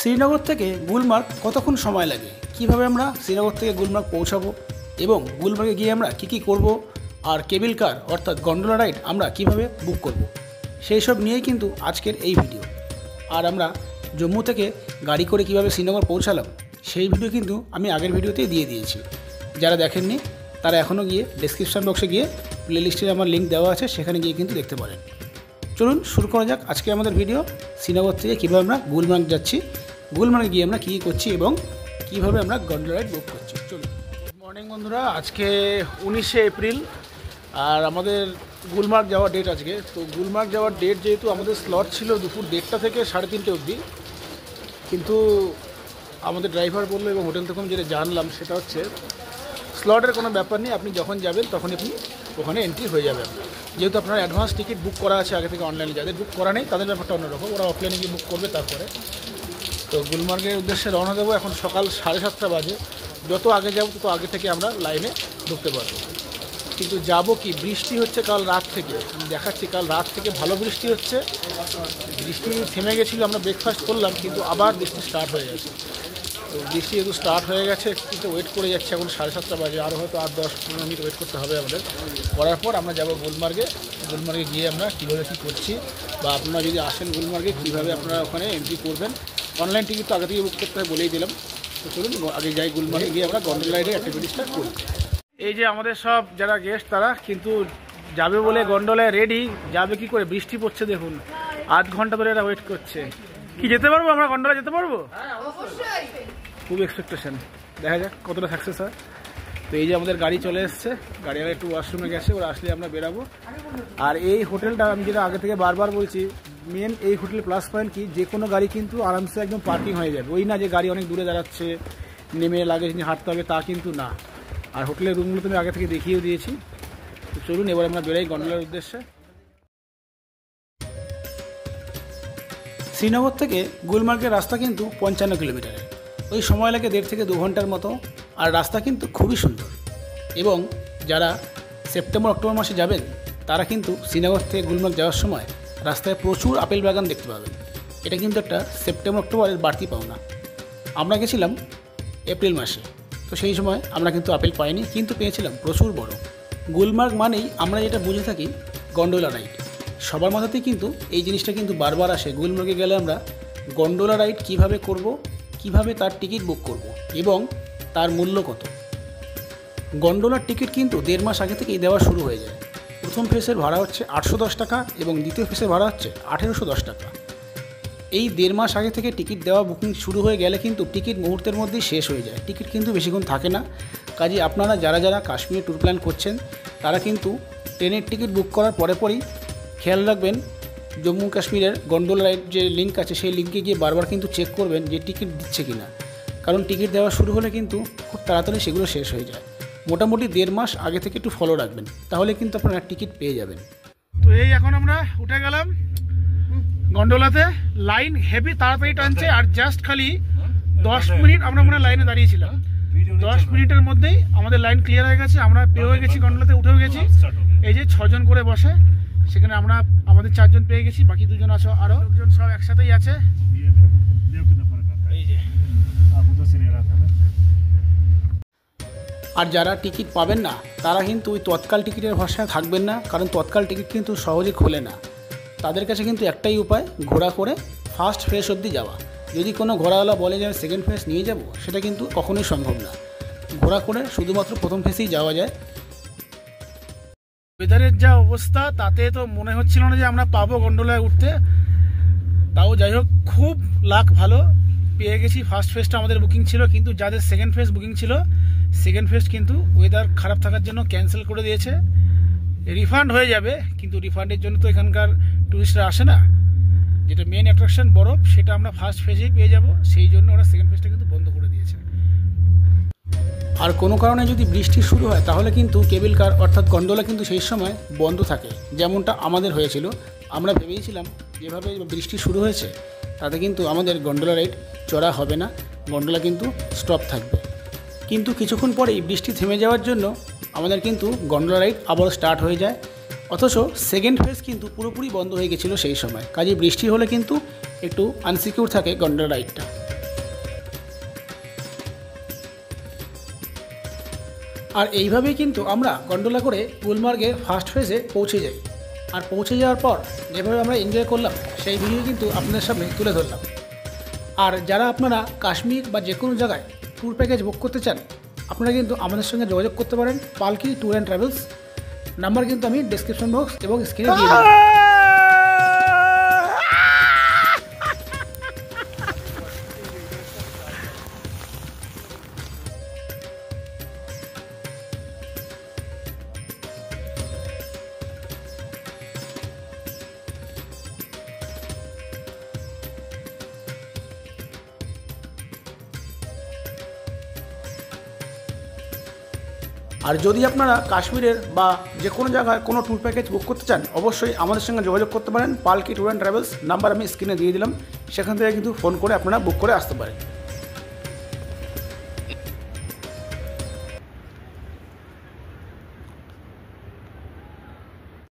শ্রীনগর থেকে গুলমার্গ কতক্ষণ সময় লাগে, কিভাবে আমরা শ্রীনগর থেকে গুলমার্গ পৌঁছাবো এবং গুলমার্গে গিয়ে আমরা কী করব, আর কেবল কার অর্থাৎ গন্ডোলা রাইড আমরা কিভাবে বুক করব, সেই সব নিয়েই কিন্তু আজকের এই ভিডিও। আর আমরা জম্মু থেকে গাড়ি করে কিভাবে শ্রীনগর পৌঁছালাম সেই ভিডিও কিন্তু আমি আগের ভিডিওতেই দিয়ে দিয়েছি। যারা দেখেননি তারা এখনও গিয়ে ডেসক্রিপশান বক্সে গিয়ে প্লেলিস্টে আমার লিঙ্ক দেওয়া আছে, সেখানে গিয়ে কিন্তু দেখতে পারেন। চলুন শুরু করা যাক আজকে আমাদের ভিডিও। শ্রীনগর থেকে কীভাবে আমরা গুলমার্গ যাচ্ছি, গুলমার্গে গিয়ে আমরা কী করছি এবং কীভাবে আমরা গন্ডোলা রাইড বুক করছি। চলুন। গুড মর্নিং বন্ধুরা, আজকে 19শে এপ্রিল আর আমাদের গুলমার্গ যাওয়ার ডেট আজকে। তো গুলমার্গ যাওয়ার ডেট যেহেতু আমাদের স্লট ছিল দুপুর 1:30 থেকে 3:30 অবধি, কিন্তু আমাদের ড্রাইভার বললো এবং হোটেল থেকে যেটা জানলাম সেটা হচ্ছে স্লটের কোনো ব্যাপার নেই, আপনি যখন যাবেন তখন আপনি ওখানে এন্ট্রি হয়ে যাবেন। যেহেতু আপনার অ্যাডভান্স টিকিট বুক করা আছে আগে থেকে অনলাইনে, যাদের বুক করা নেই তাদের ব্যাপারটা অন্যরকম, ওরা অফলাইনে গিয়ে বুক করবে। তারপরে তো গুলমার্গের উদ্দেশ্যে রওনা দেবো। এখন সকাল 7:30 বাজে। যত আগে যাবো তত আগে থেকে আমরা লাইনে ঢুকতে পারবো। কিন্তু যাবো কি, বৃষ্টি হচ্ছে কাল রাত থেকে, আমি দেখাচ্ছি। কাল রাত থেকে ভালো বৃষ্টি হচ্ছে, বৃষ্টি থেমে গেছিলো, আমরা ব্রেকফাস্ট করলাম কিন্তু আবার বৃষ্টি স্টার্ট হয়ে গেছে। তো বৃষ্টি যেহেতু স্টার্ট হয়ে গেছে কিন্তু ওয়েট করে যাচ্ছে। এখন 7:30 বাজে, আরও হয়তো 8-10-15 মিনিট ওয়েট করতে হবে আমাদের। করার পর আমরা যাবো গুলমার্গে। গুলমার্গে গিয়ে আমরা কীভাবে কী করছি, বা আপনারা যদি আসেন গুলমার্গে কীভাবে আপনারা ওখানে এন্ট্রি করবেন। অনলাইন টিকিট তো আগে থেকে বুক করতে হয় বলেই দিলাম। তো চলুন আগে যাই গুলমার্গে, গিয়ে আমরা গন্ডোলা রাইডের অ্যাক্টিভিটিসটা করি। এই যে আমাদের সব যারা গেস্ট তারা কিন্তু যাবে বলে গন্ডোলায় রেডি, যাবে কি করে, বৃষ্টি পড়ছে দেখুন, 8 ঘন্টা ধরে এরা ওয়েট করছে। কি যেতে পারবো আমরা, গন্ডোলা যেতে পারবো? খুব এক্সপেকটেশন, দেখা যাক কতটা সাকসেস হয়। তো এই যে আমাদের গাড়ি চলে এসছে, গাড়িওয়ালা একটু ওয়াশরুমে গেছে, ওরা আসলে আমরা বেরাবো। আর এই হোটেলটা আমি যেটা আগে থেকে বারবার বলছি, মেন এই হোটেলের প্লাস পয়েন্ট কি, যে কোনো গাড়ি কিন্তু আরামসে একদম পার্কিং হয়ে যাবে। ওই না যে গাড়ি অনেক দূরে দাঁড়াচ্ছে, নেমে লাগেজ নিয়ে হাঁটতে হবে, তা কিন্তু না। আর হোটেলের রুমগুলো তো আমি আগে থেকে দেখিয়েও দিয়েছি। তো চলুন এবার আমরা বেরাই গন্ডোলার উদ্দেশ্যে। শ্রীনগর থেকে গুলমার্গের রাস্তা কিন্তু 55 কিলোমিটারের, ওই সময় লাগে 1.5 থেকে 2 ঘন্টার মতো। আর রাস্তা কিন্তু খুবই সুন্দর। এবং যারা সেপ্টেম্বর-অক্টোবর মাসে যাবেন তারা কিন্তু শ্রীনগর থেকে গুলমার্গ যাওয়ার সময় রাস্তায় প্রচুর আপেল বাগান দেখতে পাবেন। এটা কিন্তু একটা সেপ্টেম্বর-অক্টোবরের বাড়তি পাওনা। আমরা গেছিলাম এপ্রিল মাসে, তো সেই সময় আমরা কিন্তু আপেল পাইনি, কিন্তু পেয়েছিলাম প্রচুর বড়। গুলমার্গ মানেই আমরা যেটা বুঝে থাকি গন্ডোলা রাইড, সবার মাথাতেই কিন্তু এই জিনিসটা কিন্তু বারবার আসে। গুলমার্গে গেলে আমরা গন্ডোলা রাইড কীভাবে করব, কিভাবে তার টিকিট বুক করব এবং তার মূল্য কত। গন্ডোলার টিকিট কিন্তু 1.5 মাস আগে থেকেই দেওয়া শুরু হয়ে যায়। প্রথম ফেসের ভাড়া হচ্ছে 810 টাকা এবং দ্বিতীয় ফেসের ভাড়া হচ্ছে 1810 টাকা। এই 1.5 মাস আগে থেকে টিকিট দেওয়া বুকিং শুরু হয়ে গেলে কিন্তু টিকিট মুহূর্তের মধ্যেই শেষ হয়ে যায়। টিকিট কিন্তু বেশিক্ষণ থাকে না। কাজে আপনারা যারা যারা কাশ্মীরে ট্যুর প্ল্যান করছেন তারা কিন্তু ট্রেনের টিকিট বুক করার পরেই খেয়াল রাখবেন, জম্মু কাশ্মীরের গন্ডোলা রাইড যে লিঙ্ক আছে সেই লিঙ্কে গিয়ে বারবার কিন্তু চেক করবেন যে টিকিট দিচ্ছে কিনা। কারণ টিকিট দেওয়া শুরু হলে কিন্তু খুব তাড়াতাড়ি সেগুলো শেষ হয়ে যায়। মোটামুটি 1.5 মাস আগে থেকে একটু ফলো রাখবেন, তাহলে কিন্তু আপনারা টিকিট পেয়ে যাবেন। তো এই এখন আমরা উঠে গেলাম গন্ডোলাতে। লাইন হেভি তাড়াতাড়ি টানছে, আর জাস্ট খালি 10 মিনিট আমরা মনে লাইনে দাঁড়িয়েছিলাম। 10 মিনিটের মধ্যেই আমাদের লাইন ক্লিয়ার হয়ে গেছে, আমরা পেয়ে হয়ে গেছি, গন্ডোলাতে উঠেও গেছি। এই যে 6 জন করে বসে, সেখানে আমরা আমাদের 4 জন পেয়ে গেছি, বাকি 2 জন আছে, আরও লোকজন সব একসাথেই আছে। এই যে আর যারা টিকিট পাবেন না তারা কিন্তু ওই তৎকাল টিকিটের ভরসায় থাকবেন না, কারণ তৎকাল টিকিট কিন্তু সহজে খোলে না। তাদের কাছে কিন্তু একটাই উপায়, ঘোড়া করে ফার্স্ট ফেস অবধি যাওয়া। যদি কোনো ঘোড়াওয়ালা বলে যে আমি সেকেন্ড ফেস নিয়ে যাব, সেটা কিন্তু কখনোই সম্ভব না। ঘোড়া করে শুধুমাত্র প্রথম ফেসেই যাওয়া যায়। ওয়েদারের যা অবস্থা তাতে তো মনে হচ্ছিল না যে আমরা পাবো গন্ডোলায় উঠতে। তাও যাই হোক, খুব লাক ভালো, পেয়ে গেছি। ফার্স্ট ফেসটা আমাদের বুকিং ছিল, কিন্তু যাদের সেকেন্ড ফেস বুকিং ছিল সেকেন্ড ফেস কিন্তু ওয়েদার খারাপ থাকার জন্য ক্যান্সেল করে দিয়েছে। রিফান্ড হয়ে যাবে, কিন্তু রিফান্ডের জন্য তো এখানকার টুরিস্টরা আসে না। যেটা মেন অ্যাট্রাকশন বরফ, সেটা আমরা ফার্স্ট ফেজেই পেয়ে যাব, সেই জন্য ওরা সেকেন্ড ফেজটা কিন্তু বন্ধ করে দিয়েছে। আর কোনো কারণে যদি বৃষ্টি শুরু হয় তাহলে কিন্তু কেবল কার অর্থাৎ গন্ডোলা কিন্তু সেই সময় বন্ধ থাকে, যেমনটা আমাদের হয়েছিল। আমরা ভেবেছিলাম যেভাবে বৃষ্টি শুরু হয়েছে তাতে কিন্তু আমাদের গন্ডোলা রাইড চড়া হবে না, গন্ডোলা কিন্তু স্টপ থাকবে। কিন্তু কিছুক্ষণ পরেই বৃষ্টি থেমে যাওয়ার জন্য আমাদের কিন্তু গন্ডোলা রাইড আবার স্টার্ট হয়ে যায়। অথচ সেকেন্ড ফেজ কিন্তু পুরোপুরি বন্ধ হয়ে গেছিলো সেই সময়। কাজে বৃষ্টি হলে কিন্তু একটু আনসিকিউর থাকে গন্ডোলা রাইডটা। আর এইভাবেই কিন্তু আমরা গন্ডোলা করে গুলমার্গের ফার্স্ট ফেজে পৌঁছে যাই। আর পৌঁছে যাওয়ার পর যেভাবে আমরা এনজয় করলাম সেই ভিডিও কিন্তু আপনাদের সামনে তুলে ধরলাম। আর যারা আপনারা কাশ্মীর বা যে কোনো জায়গায় ট্যুর প্যাকেজ বুক করতে চান আপনারা কিন্তু আমাদের সঙ্গে যোগাযোগ করতে পারেন। পালকি ট্যুর অ্যান্ড ট্রাভেলস নাম্বার কিন্তু আমি ডেসক্রিপশন বক্স এবং স্ক্রিনে দিয়ে দিলাম। আর যদি আপনারা কাশ্মীরের বা যে কোনো জায়গায় কোনো ট্যুর প্যাকেজ বুক করতে চান অবশ্যই আমাদের সঙ্গে যোগাযোগ করতে পারেন। পালকি ট্যুর অ্যান্ড ট্রাভেলস নাম্বার আমি স্ক্রিনে দিয়ে দিলাম, সেখান থেকে কিন্তু ফোন করে আপনারা বুক করে আসতে পারেন।